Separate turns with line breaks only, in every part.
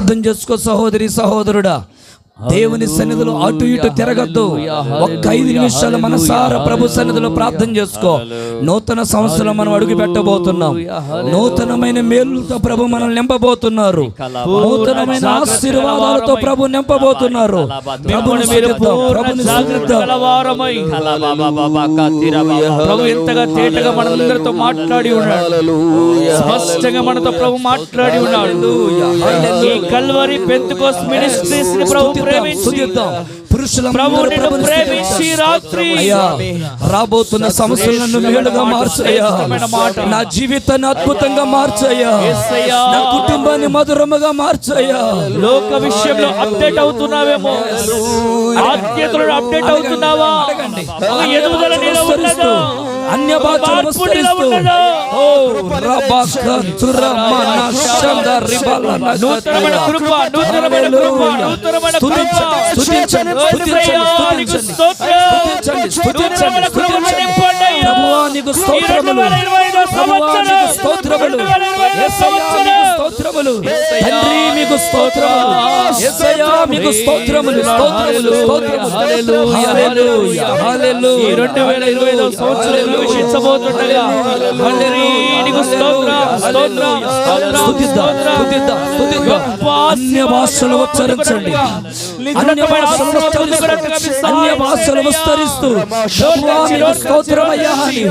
అర్థం చేసుకో సహోదరి సహోదరుడా, దేవుని సన్నిధిలో అటు ఇటు తిరగద్దు. ఒక్క 5 నిమిషాలు మనసారా ప్రభు సన్నిధిలో ప్రార్థన చేసుకో. నూతన సంవత్సరం మనం అడుగు పెట్టబోతున్నాం. నూతనమైన మేలుతో ప్రభు మనం నింపబోతున్నారు. నూతనమైన ఆశీర్వాదాలతో ప్రభు నింపబోతున్నారు. ప్రభుని
ప్రభు ఎంతగా తేటగా మనందరితో మాట్లాడి ఉన్నాడు. స్పష్టంగా మనతో ప్రభు మాట్లాడి ఉన్నాడు. ఈ కల్వరి పెంతెకోస్తు మినిస్ట్రీస్ ని ప్రభు
రాబోతున్న సంవత్సరాలను మేలుగా మార్చయ్యా. నా జీవితాన్ని అద్భుతంగా మార్చయ్యా. నా కుటుంబాన్ని మధురముగా మార్చయ్యా.
లోక విషయంలో అప్డేట్ అవుతున్నావేమో, ఆత్మీయతలో అప్డేట్ అవుతున్నావా? ఎదుగుదల నీలో ఉన్నదో,
అన్య భాషలు విస్తరిస్తూ
నూతనమైన కృప, నూతనమైన కృప, నూతనమైన కృప.
అన్య భాషలు ఉచ్చరించండి. అన్య భాషలు విస్తరిస్తూ స్తోత్రమయ్యా అని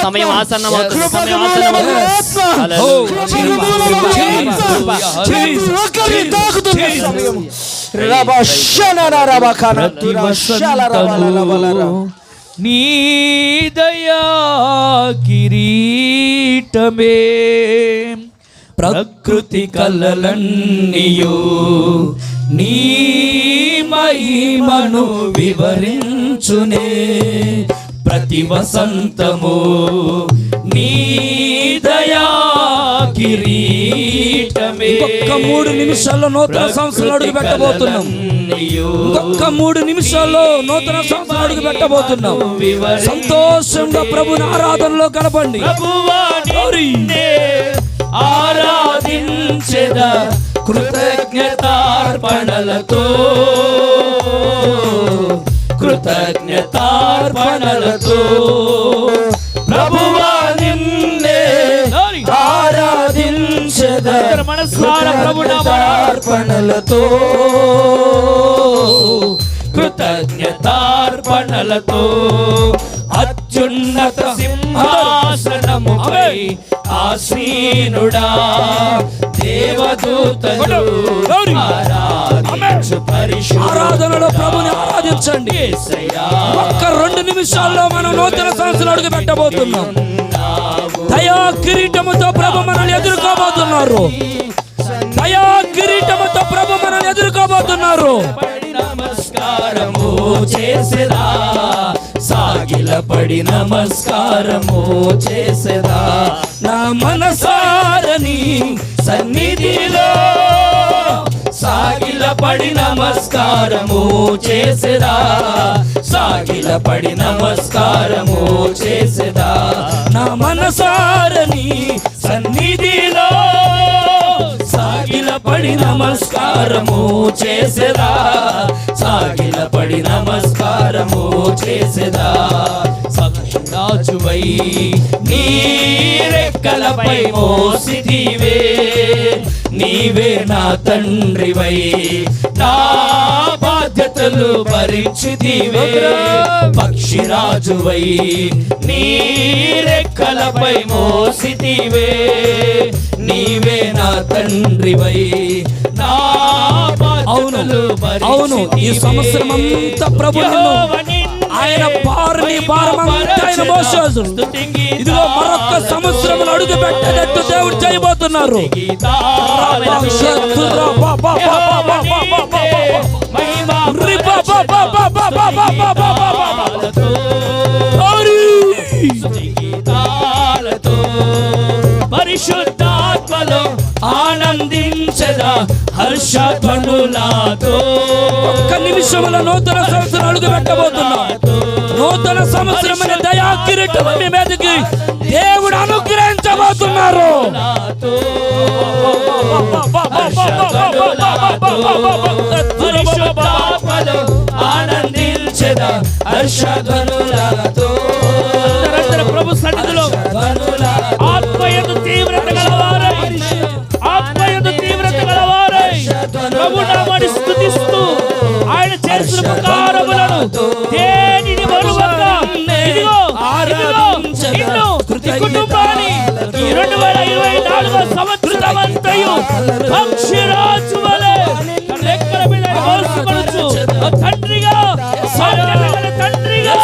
సమయం ఆసన్నమవుతుంది. నీ దయా కిరీటమే ప్రకృతి కలలన్నీయు నీ మహిమను వివరించునే. ప్రతి వసంతము నీ దయా కిరీటమే.
ఒక్క 3 నిమిషాల్లో నూతన సంవత్సరం అడుగు పెట్టబోతున్నాం. ఒక్క 3 నిమిషాల్లో నూతన సంవత్సరం అడుగు పెట్టబోతున్నాం. సంతోషంగా ప్రభుని ఆరాధనలో గడపండి.
ఆరాధించెదా కృతజ్ఞతార్పణలతో, కృతజ్ఞతార్పణలతో. ప్రభువా నిన్నే ఆరాధించెదా కృతజ్ఞతార్పణలతో, కృతజ్ఞతార్పణలతో. అత్యున్నత సింహాసనముపై ఆసీనుడా దేవదూతలు ఆరాధించు పరిశుద్ధుడా.
ఆరాధనలో ప్రభుని ఆరాధించండి. ఒక్క 2 నిమిషాల్లో మనం నూతన సంవత్సరం అడుగు పెట్టబోతున్నాం. దయా కిరీటముతో ప్రభు మనల్ని ఎదుర్కోబోతున్నారు. దయా కిరీటముతో ప్రభు మనల్ని ఎదుర్కోబోతున్నారు.
నమస్కారము చేసేదా, సాగిలపడి నమస్కారము చేసేదా. నా మనసారని సన్నిధిలో సాగిలపడి నమస్కారము చేసేదా, సాగిలపడి నమస్కారము చేసేదా. నా మనసారని సన్నిధిలో సాగిలపడి నమస్కారము చేసేదా, సాగిలపడి నమస్కారము చేసేదా. సాక్షిరాజువై నీ రెక్కలపై మోసితివే, నీవే నా తండ్రివై నా బాధ్యతలు భరించితివే. పక్షిరాజువై నీ రెక్కలపై మోసితివే, నీవే నా తండ్రివై నా బాధ్యతలు భరించితివే.
అవును, ఈ సంవత్సరం అంతా ప్రభు ఆయన భారమంతా ఆయన మోసాడు. ఇదిగో మరొక సంవత్సరం అడుగు పెట్టేటట్టు దేవుడు చేయబోతున్నారు.
మహిమా జీవితాలతో పరిశుద్ధాత్మలో ఆనందించదా హర్షధ్వనులతో.
ఒక్క నిమిషంలో నూతన సంవత్సరం అడుగు పెట్టబోతున్నాం. నూతన సంవత్సరం అనే దయా కిరీటం మీ మీదకి దేవుడు అనుగ్రహించబోతున్నారు.
పరిశుద్ధాత్మలో ఆనందించదా హర్షధ్వనులతో. ప్రభు సన్నిధిలో ఆత్మయందు తీవ్రత గలవారై, ఆత్మయందు తీవ్రత గలవారై ప్రభు నామమును స్తుతిస్తూ ఆయన చేసిన ఉపకారములను దేనిని మరువక ఇదిగో నిన్ను నీ కుటుంబాన్ని ఈ 2024 సంవత్సరమంతయు పక్షిరాజు వలె రెక్కల మీద మోసుకొనుచు తండ్రిగా తండ్రిగా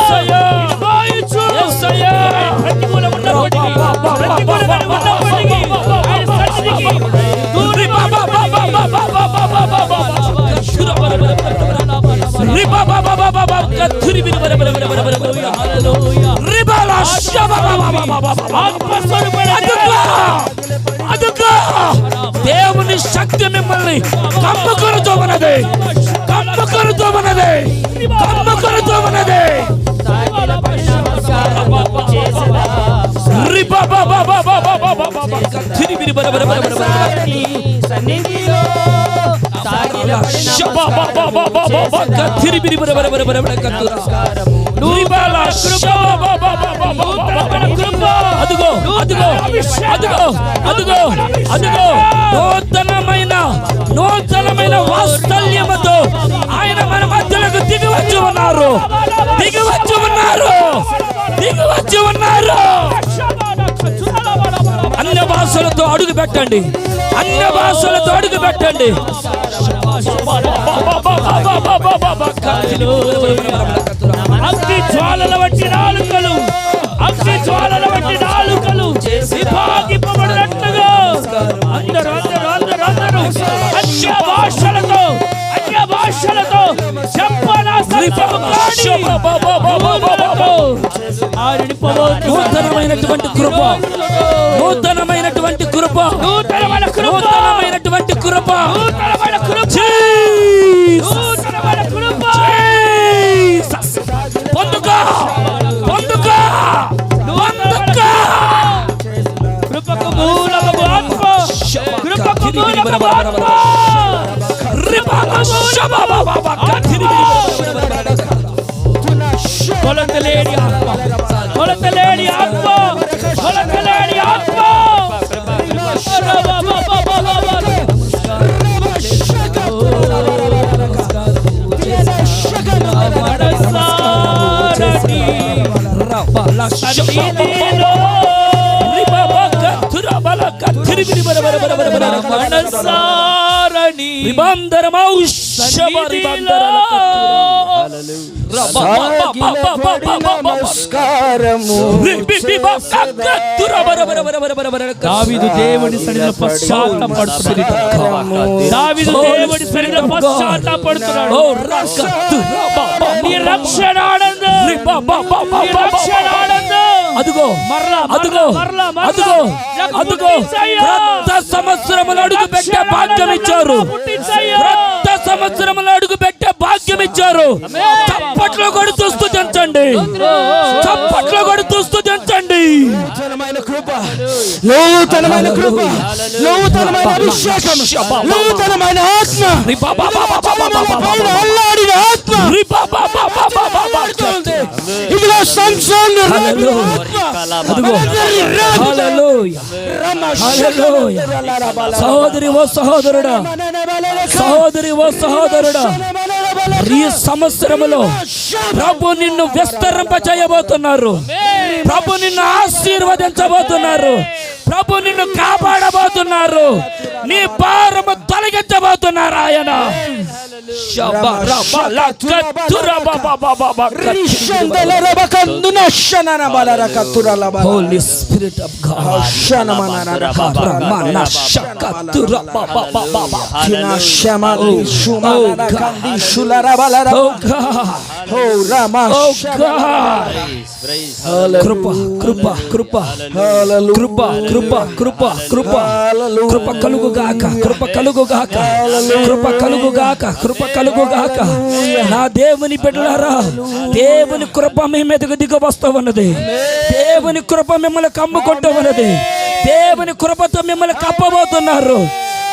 దేవుని శక్తి మిమ్మల్ని కమ్మకొనుతూ ఉన్నది, కమ్మకొనుతూ ఉన్నది, కమ్మకొనుతూ ఉన్నది. అదుగో అదుగో అదుగో అదుగో అదుగో నూతనమైన వాత్సల్యముతో ఆయన మన మధ్యలోకి దిగివచ్చి ఉన్నారు, దిగివచ్చి ఉన్నారు, దిగివచ్చి ఉన్నారు. అన్య భాషలతో అడుగు పెట్టండి, అన్య భాషలతో అడుగు పెట్టండి.
అగ్ని జ్వాలల వంటి నాలుకలు, అగ్ని జ్వాలల వంటి నాలుకలు విభాగింపబడినట్లుగా అందరూ అందరూ అందరూ అందరూ అన్య భాషలతో, అన్య భాషలతో
నూతనమైనటువంటి కృప, నూతనమైనటువంటి కృప, నూతనమైనటువంటి కృప, పొందుకో పొందుకో పొందుకో.
కృపకు మూలమగు ఆత్మ, కృపకు మూలమగు ఆత్మ, కొలతలేని ఆత్మ, కొలతలేని ఆత్మ, కొలతలేని ఆత్మ. దావీదు దేవుని సన్నిధిలో పశ్చాత్తాపడుతున్నాడు. దావీదు దేవుని సన్నిధిలో పశ్చాత్తాపడుతున్నాడు. నీ రక్షణ ఆనందం, నీ రక్షణ ఆనందం.
అదుగో అదుగో అదుగో అదుగో క్రొత్త సంవత్సరములు అడుగు పెట్టే భాగ్యం ఇచ్చారు, క్రొత్త సంవత్సరములు అడుగు పెట్టే భాగ్యం ఇచ్చారు. చప్పట్లు కొడుతూ స్తుతించండి, చప్పట్లు కొడుతూ స్తుతించండి.
నూతనమైన కృప, నూతనమైన కృప, నూతనమైన అభిషేకం, నూతనమైన ఆత్మ, పైన అల్లాడిన ఆత్మ ఇదిగో సంసోను
సహోదరి ఓ సహోదరుడా, సహోదరి ఓ సహోదరుడా, ఈ సంవత్సరములో ప్రభు నిన్ను విస్తరింపజేయబోతున్నారు, ప్రభు నిన్ను ఆశీర్వదించబోతున్నారు, ప్రభు నిన్ను కాపాడబోతున్నారు, నీ భారము తొలగించబోతున్నారు ఆయన. Holy Spirit of God. Oh God.
Oh, Rama.
Oh God. కృప కృప కృప కృప కృప కృప కృప కృప కలుగుగాక కృప కలుగుగాక కృప కలుగుగాక కృప కలుగుగాక. నా దేవుని బిడ్డలారా, దేవుని కృప మీ మీదకు దిగ వస్తామన్నది. దేవుని కృప మిమ్మల్ని కమ్ముకుంటామన్నది. దేవుని కృపతో మిమ్మల్ని కప్పబోతున్నారు.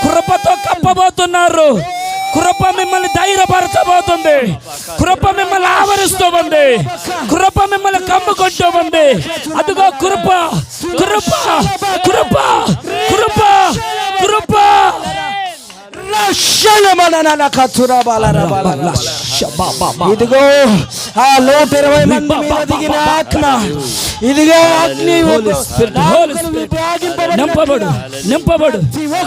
కృపతో కప్పబోతున్నారు. కృప మిమ్మల్ని ధైర్యపరచబోతుంది. కృప మిమ్మల్ని ఆవరిస్తూ ఉంది. కృప మిమ్మల్ని కమ్ముకుంటూ ఉంది. అదిగో కృప కృప కృప కృప కృప.
ఇదిగో ఆ 120 మంది మీద దిగిన ఆత్మ. ఇదిగో అగ్ని.
నింపబడు నింపబడు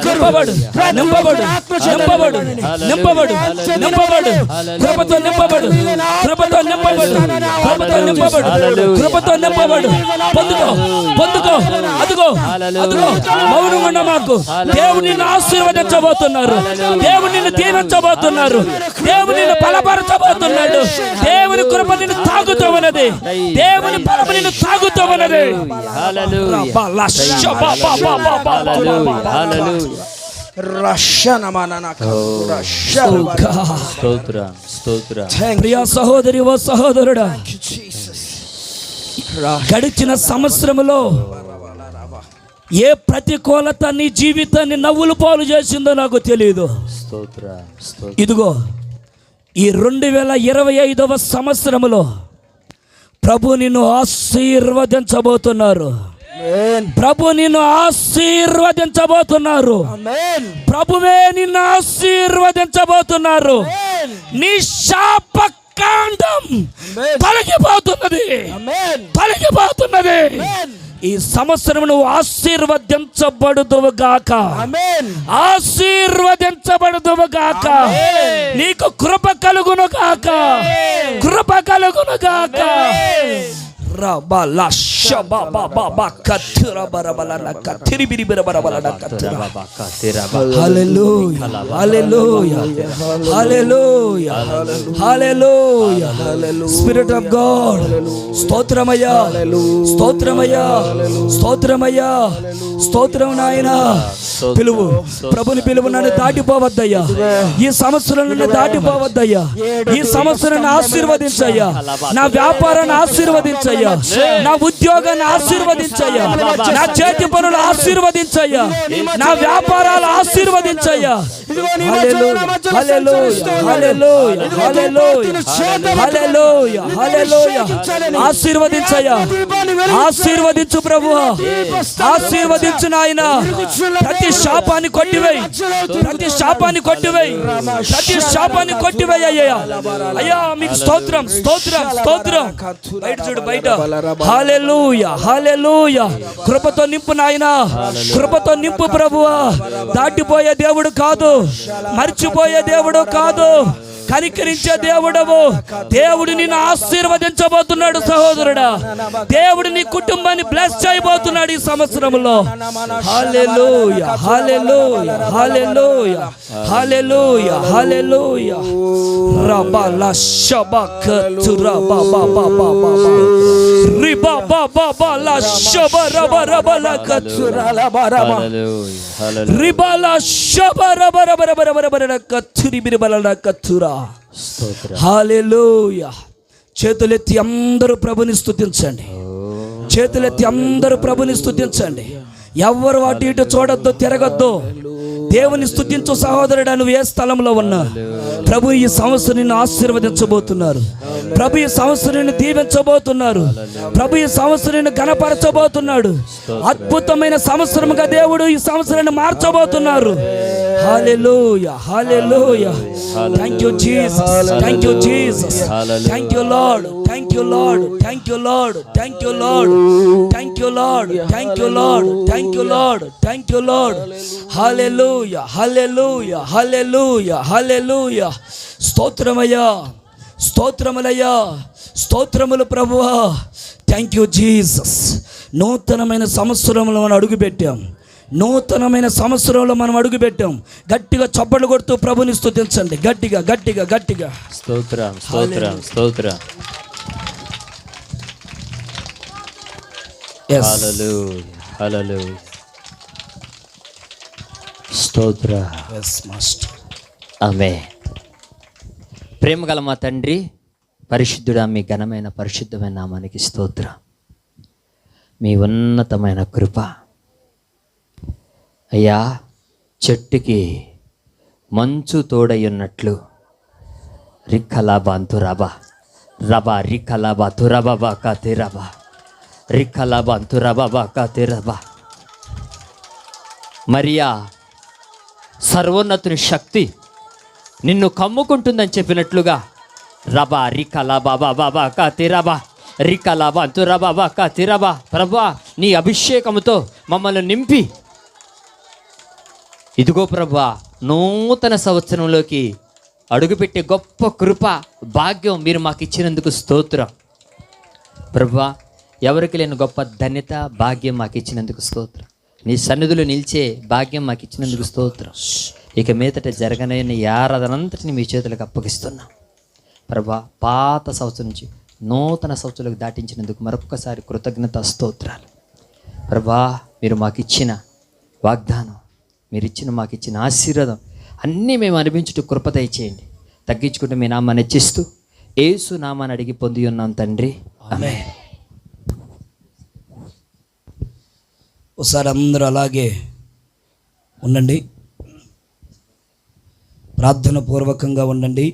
నింపబడు నింపబడు నింపబడు నింపబడు నింపబడు కృపతో నింపబడు కృపతో నింపబడు కృపతో నింపబడు కృపతో నింపబడు. పొందుకో పొందుకో. అదిగో అదిగో మౌనంగా మాకు దేవుడు నిన్ను ఆశీర్వదించబోతున్నారు. దేవుడు నిన్ను దీవించబోతున్నారు. దేవుడు నిన్ను బలపరచబోతున్నాడు. దేవుని కృప నిన్ను తాగుతూ ఉన్నది. దేవుని బలము నిన్ను తాగుతూ ఉన్నది. ప్రియ సహోదరి ఓ సహోదరుడా, గడిచిన సంవత్సరములో ఏ ప్రతికూలత నీ జీవితాన్ని నవ్వులు పాలు చేసిందో నాకు తెలియదు. ఇదిగో ఈ 2025వ సంవత్సరములో ప్రభు నిన్ను ఆశీర్వదించబోతున్నారు. ప్రభు నిన్ను ఆశీర్వదించబోతున్నారు. ప్రభువే నిన్ను ఆశీర్వదించబోతున్నారు. నీ శాపకాండం తొలగిపోతున్నది, తొలగిపోతున్నది. ఈ సంవత్సరం నువ్వు ఆశీర్వదించబడుదువు గాక, ఆశీర్వదించబడుదువు గాక. నీకు కృప కలుగును గాక, కృప కలుగును గాక. స్పిరిట్ ఆఫ్ గాడ్, స్తోత్రమయ్యా, స్తోత్రమయ్యా, స్తోత్రమయ్యా, స్తోత్రం నాయనా. పిలువు, ప్రభుని పిలువు. నన్ను దాటిపోవద్దయ్యా, ఈ సంవత్సరం నన్ను దాటిపోవద్దయ్యా. ఈ సంవత్సరం ఆశీర్వదించయ్యా, నా వ్యాపారాన్ని ఆశీర్వదించయ్యా, నా ఉద్యోగాన్ని ఆశీర్వదించయ్యా, నా చేతి పనులు ఆశీర్వదించయ్యా, నా వ్యాపారాలు ఆశీర్వదించయ్యా. హల్లెలూయా, హల్లెలూయా, హల్లెలూయా, హల్లెలూయా, హల్లెలూయా. ఆశీర్వదించయ్యా, ఆశీర్వదించు ప్రభువా, ఆశీర్వదించు నాయనా. ప్రతి శాపాన్ని కొట్టివేయి, ప్రతి శాపాన్ని కొట్టివేయి, ప్రతి శాపాన్ని కొట్టివేయి అయ్యా. అయ్యా మీకు స్తోత్రం, స్తోత్రం, స్తోత్రం. బయట చూడు, బయట. హల్లెలూయా, హల్లెలూయా. కృపతో నింపు నాయనా, కృపతో నింపు ప్రభువా. దాటిపోయే దేవుడు కాదు, మర్చిపోయే దేవుడు కాదు, కనికరించే దేవుడవు. దేవుడు నిన్ను ఆశీర్వదించబోతున్నాడు సహోదరుడా. దేవుడు నీ కుటుంబాన్ని బ్లెస్ చేయబోతున్నాడు ఈ సంవత్సరంలో. హల్లెలూయా, హల్లెలూయా, హల్లెలూయా, హల్లెలూయా, హల్లెలూయా. రబల షబకతుర బాబా బాబా బాబా రిబా బాబా బాలా షబ రబ రబల కతుర లబరమ రిబాల షబ రబ రబ రబ రబ రబ కతురి బిరబల కతుర. హల్లెలూయా. చేతులెత్తి అందరూ ప్రభుని స్తుతించండి. చేతులెత్తి అందరూ ప్రభుని స్తుతించండి. ఎవ్వరు అటు ఇటు చూడొద్దు, తిరగొద్దు. దేవుని స్తుతించు సహోదరుడా. నువ్వు ఏ స్థలంలో ఉన్నా ప్రభు ఈ సంవత్సరం నిన్ను ఆశీర్వదించబోతున్నారు. ప్రభు ఈ సంవత్సరం నిన్ను దీవించబోతున్నారు. ప్రభు ఈ సంవత్సరం నిన్ను ఘనపరచబోతున్నాడు. అద్భుతమైన సంవత్సరముగా దేవుడు ఈ సంవత్సరాన్ని మార్చబోతున్నారు. Hallelujah, hallelujah. Thank you Jesus, thank you Jesus, thank you Lord, thank you Lord, thank you Lord, thank you Lord, thank you Lord, thank you Lord, thank you Lord, thank you Lord. Hallelujah, hallelujah, hallelujah, hallelujah. స్తోత్రమయ్యా, స్తోత్రములయ్యా, స్తోత్రములు ప్రభువా. Thank you Jesus. నూతనమైన సంవత్సరంలో మనం అడుగుపెట్టాం. నూతనమైన సంవత్సరంలో మనం అడుగుపెట్టాం. గట్టిగా చప్పట్లు కొడుతూ ప్రభుని స్తుతించండి. గట్టిగా గట్టిగా గట్టిగా.
స్తోత్రం స్తోత్రం స్తోత్రం.
Yes.
హల్లెలూయా హల్లెలూయా. స్తోత్రం.
Yes, master.
ఆమేన్. ప్రేమగల మా తండ్రి, పరిశుద్ధుడా, మీ ఘనమైన పరిశుద్ధమైన నామానికి స్తోత్రం. మీ ఉన్నతమైన కృప అయ్యా, చెట్టుకి మంచు తోడయ్యున్నట్లు రిక్కలాబా అంతురాబా రబా రిక్కలాబా తురబాబా కాతిరబా రిక్కలాబా అంతురాబా కాతిరబా. మరియా, సర్వోన్నతుని శక్తి నిన్ను కమ్ముకుంటుందని చెప్పినట్లుగా రబా రికలాబా బాబా కాతిరబా రికలాబా అంతురబాబా కాతిరబా. ప్రభువా, నీ అభిషేకముతో మమ్మల్ని నింపి ఇదిగో ప్రభువా, నూతన సంవత్సరంలోకి అడుగుపెట్టే గొప్ప కృప భాగ్యం మీరు మాకు ఇచ్చినందుకు స్తోత్రం. ప్రభువా, ఎవరికి లేని గొప్ప ధన్యత భాగ్యం మాకు ఇచ్చినందుకు స్తోత్రం. నీ సన్నిధిలో నిలిచే భాగ్యం మాకు ఇచ్చినందుకు స్తోత్రం. ఇక మీదట జరగనైన ఈ ఆరాధనంతటిని మీ చేతులకు అప్పగిస్తున్నాం ప్రభువా. పాత సంవత్సరం నుంచి నూతన సంవత్సరాలకు దాటించినందుకు మరొక్కసారి కృతజ్ఞత స్తోత్రాలు. ప్రభువా, మీరు మాకు ఇచ్చిన వాగ్దానం, మీరు ఇచ్చిన మాకు ఇచ్చిన ఆశీర్వాదం అన్నీ మేము అనిపించుటూ కృప దయచేయండి. తగ్గించుకుంటూ మీ నామాన్ని హెచ్చిస్తూ యేసు నామాన్ని అడిగి పొంది ఉన్నాం తండ్రి, ఆమేన్.
ఒకసారి అందరూ అలాగే ఉండండి, ప్రార్థన పూర్వకంగా ఉండండి.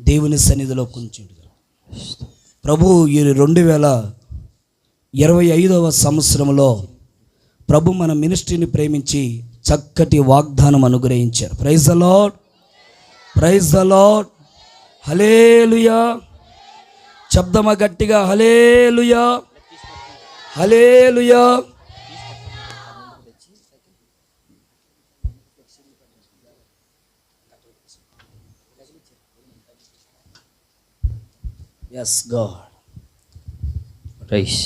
దేవుని సన్నిధిలో కొంచెం ప్రభు ఈ 2025వ సంవత్సరంలో ప్రభు మన మినిస్ట్రీని ప్రేమించి చక్కటి వాగ్దానం అనుగ్రహించారు. Praise the Lord, praise the Lord, hallelujah. శబ్దమా గట్టిగా, hallelujah, hallelujah. Yes, God.
Praise.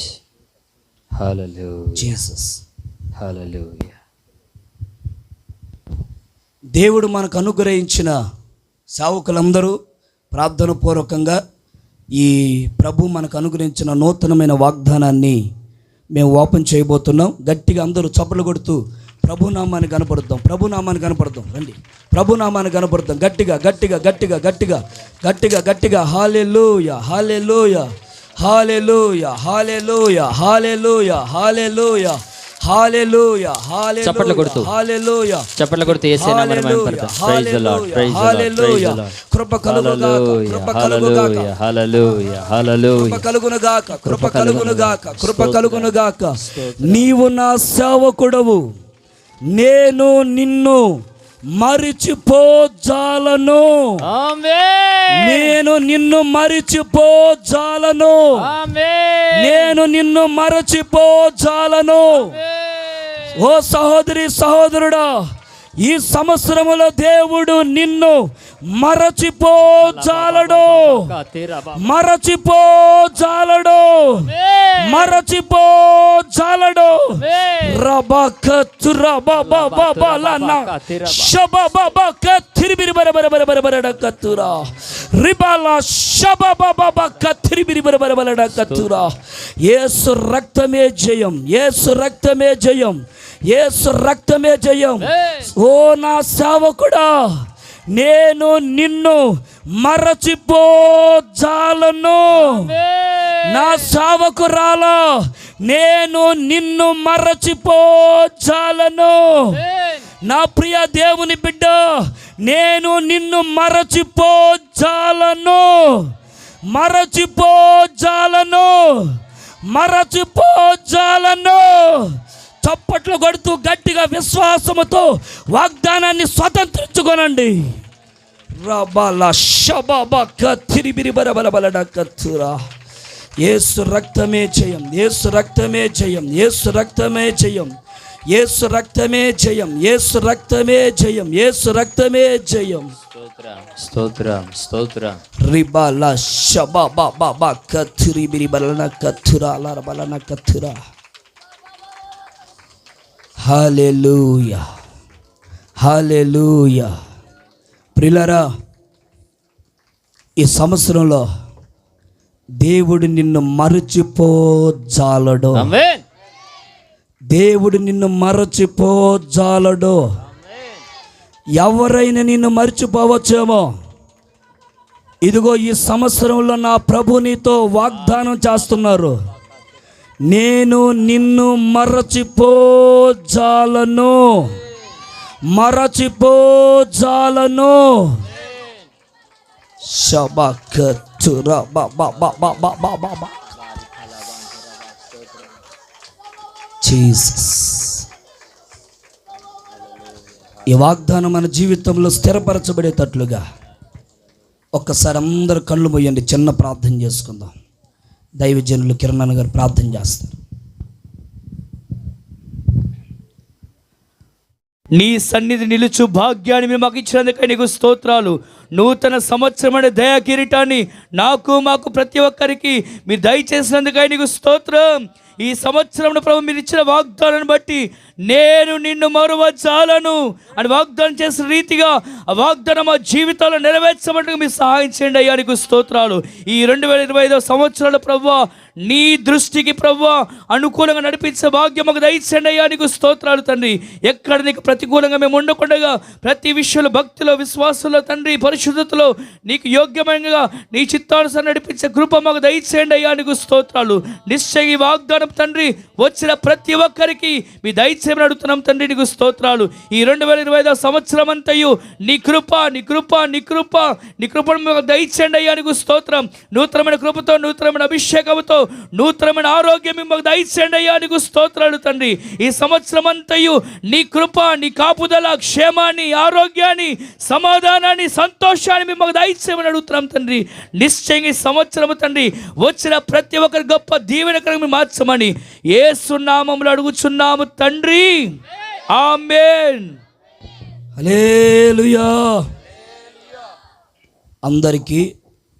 Hallelujah,
Jesus.
Hallelujah.
దేవుడు మనకు అనుగ్రహించిన సేవకులందరూ ప్రార్థన పూర్వకంగా ఈ ప్రభు మనకు అనుగ్రహించిన నూతనమైన వాగ్దానాన్ని మేము ఓపెన్ చేయబోతున్నాం. గట్టిగా అందరూ చప్పట్లు కొడుతూ ప్రభునామాన్ని కనపడుద్దాం, ప్రభునామాన్ని కనపడుద్దాం. రండి, ప్రభునామాన్ని కనపడుద్దాం. గట్టిగా గట్టిగా గట్టిగా గట్టిగా గట్టిగా గట్టిగా. Hallelujah, hallelujah, hallelujah, hallelujah, hallelujah, hallelujah, hallelujah, హల్లెలూయా,
చప్పట్లు కొడుతూ,
హల్లెలూయా,
చప్పట్లు కొడుతూ యేసయ్య నామమున మహిమపడతాం. Praise the Lord, praise the Lord, praise the Lord.
కృప కలుగుగాక, కృప కలుగుగాక,
హల్లెలూయా, హల్లెలూయా.
కృప కలుగునుగాక, కృప కలుగునుగాక, కృప కలుగునుగాక. నీవు నా సేవకుడవు, నేను నిన్ను మరిచిపోజాలను,
ఆమేన్.
నేను నిన్ను మరిచిపోజాలను,
ఆమేన్.
నేను నిన్ను మరచిపోజాలను. ఓ సహోదరి సహోదరుడా, ఈ సంవత్సరములో దేవుడు నిన్ను మరచిపోజాలడు, మరచిపోజాలడు, మరచిపోజాలడు. యేసు రక్తమే జయం, యేసు రక్తమే జయం, యేసు రక్తమే జయం. ఓ నా సేవకుడా, నేను నిన్ను మరచిపోజాలను. నా సేవకురాలా, నేను నిన్ను మరచిపోజాలను. నా ప్రియ దేవుని బిడ్డ, నేను నిన్ను మరచిపోజాలను, మరచిపోజాలను, మరచిపోజాలను. చప్పట్లు కొడుతూ గట్టిగా విశ్వాసముతో వాగ్దానాన్ని స్వతంత్రించుకోనండి. యేసు రక్తమే జయం, యేసు రక్తమే జయం, యేసు రక్తమే జయం, యేసు రక్తమే జయం, యేసు రక్తమే జయం, యేసు రక్తమే జయం.
స్తోత్రం, స్తోత్రం.
రిబాల షబాబా కత్తిరి బిరి బలన కత్తురా అలా బలన కత్తురా. హల్లెలూయా, హల్లెలూయా. ప్రియులారా, ఈ సంవత్సరంలో దేవుడు నిన్ను మరచిపోజాలడు.
ఆమేన్.
దేవుడు నిన్ను మరచిపోజాలడు. ఎవరైనా నిన్ను మర్చిపోవచ్చేమో, ఇదిగో ఈ సంవత్సరంలో నా ప్రభు నీతో వాగ్దానం చేస్తున్నారు, నేను నిన్ను మరచిపోజాలను, మరచిపోజాలను. శబకతురా బా బా బా బా బా బా బా బా. జీసస్. ఈ వాగ్దానం మన జీవితంలో స్థిరపరచబడేటట్లుగా ఒక్కసారి అందరూ కళ్ళు మూయండి, చిన్న ప్రార్థన చేసుకుందాం. దైవజనులు కిరణ్ గారు ప్రార్థన చేస్తారు.
నీ సన్నిధి నిలుచు భాగ్యాన్ని మేము మాకు ఇచ్చినందుకై నీకు స్తోత్రాలు. నూతన సంవత్సరం అనే దయా కిరీటాన్ని నాకు మాకు ప్రతి ఒక్కరికి మీరు దయచేసినందుకై నీకు స్తోత్రం. ఈ సంవత్సరంలో ప్రభు మీరు ఇచ్చిన వాగ్దానాన్ని బట్టి నేను నిన్ను మరువజాలను అని వాగ్దానం చేసిన రీతిగా ఆ వాగ్దానం మా జీవితాల్లో నెరవేర్చబడటకు మీరు సహాయం చేయండి అయ్యా, నీకు స్తోత్రాలు. ఈ 2025 సంవత్సరాల ప్రభువా నీ దృష్టికి ప్రభువా అనుకూలంగా నడిపించే భాగ్యం మాకు దయచేయండి అయ్యా, నీకు స్తోత్రాలు తండ్రి. ఎక్కడ నీకు ప్రతికూలంగా మేము ఉండకుండా ప్రతి విషయంలో భక్తిలో, విశ్వాసంలో తండ్రి, పరిశుద్ధతలో నీకు యోగ్యమైనగా నీ చిత్తానుసారం నడిపించే కృప మాకు దయచేయండి అయ్యా, నీకు స్తోత్రాలు. నిశ్చయ ఈ వాగ్దానం తండ్రి వచ్చిన ప్రతి ఒక్కరికి మీ దయచేయమని అడుగుతున్నాం తండ్రి, నీకు స్తోత్రాలు. ఈ 2025 సంవత్సరం అంతయు నీ కృప, నీ కృప, నీ కృప, నీ కృపను మాకు దయచేయండి అయ్యా, నీకు స్తోత్రం. నూతనమైన కృపతో, నూతనమైన అభిషేకంతో, నూతనమైన ఆరోగ్యం మాకు దయచేయండి అయ్యా, నీకు స్తోత్రాలు తండ్రి. ఈ సంవత్సరం అంతయు నీ కృప, నీ కాపుదల, క్షేమాన్ని, ఆరోగ్యాన్ని, సమాధానాన్ని, సంతోషాన్ని మేము మాకు దయచేయమని అడుగుతున్నాం తండ్రి. నిశ్చయంగా ఈ సంవత్సరం తండ్రి వచ్చిన ప్రతి ఒక్కరి గొప్ప దీవెనకరంగా మార్చమని యేసు నామములో అడుగుచున్నాము తండ్రి, ఆమేన్.
హల్లెలూయా. అందరికీ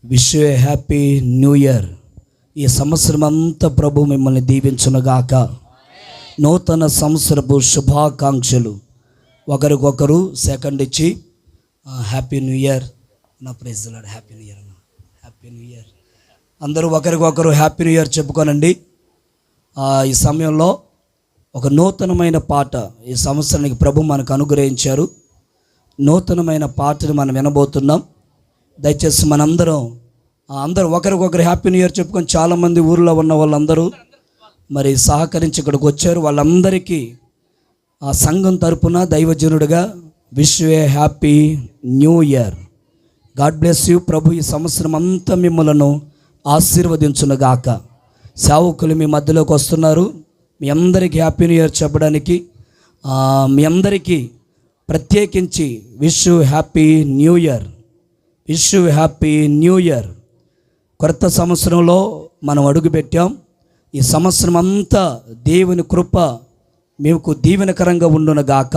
wish you happy new year. ఈ సంవత్సరం అంతా ప్రభు మిమ్మల్ని దీవించునుగాక. నూతన సంవత్సరపు శుభాకాంక్షలు. ఒకరికొకరు సెకండ్ ఇచ్చి హ్యాపీ న్యూ ఇయర్ నా praise Lord, happy new year అన్న, హ్యాపీ న్యూ ఇయర్. అందరూ ఒకరికొకరు హ్యాపీ న్యూ ఇయర్ చెప్పుకోనండి. ఈ సమయంలో ఒక నూతనమైన పాట ఈ సంవత్సరానికి ప్రభు మనకు అనుగ్రహించారు. నూతనమైన పాటను మనం వినబోతున్నాం. దయచేసి మనందరం అందరూ ఒకరికొకరు హ్యాపీ న్యూ ఇయర్ చెప్పుకొని, చాలామంది ఊరిలో ఉన్న వాళ్ళందరూ మరి సహకరించి ఇక్కడికి వచ్చారు. వాళ్ళందరికీ ఆ సంఘం తరపున దైవజనుడిగా wish you happy new year. God bless you. ప్రభు ఈ సంవత్సరం అంతా మిమ్మలను ఆశీర్వదించునుగాక. సేవకులు మీ మధ్యలోకి వస్తున్నారు. మీ అందరికీ హ్యాపీ న్యూ ఇయర్ చెప్పడానికి మీ అందరికీ ప్రత్యేకించి wish you happy new year, wish you happy new year. కొత్త సంవత్సరంలో మనం అడుగుపెట్టాం. ఈ సంవత్సరం అంతా దేవుని కృప మీకు దీవెనకరంగా ఉండునుగాక.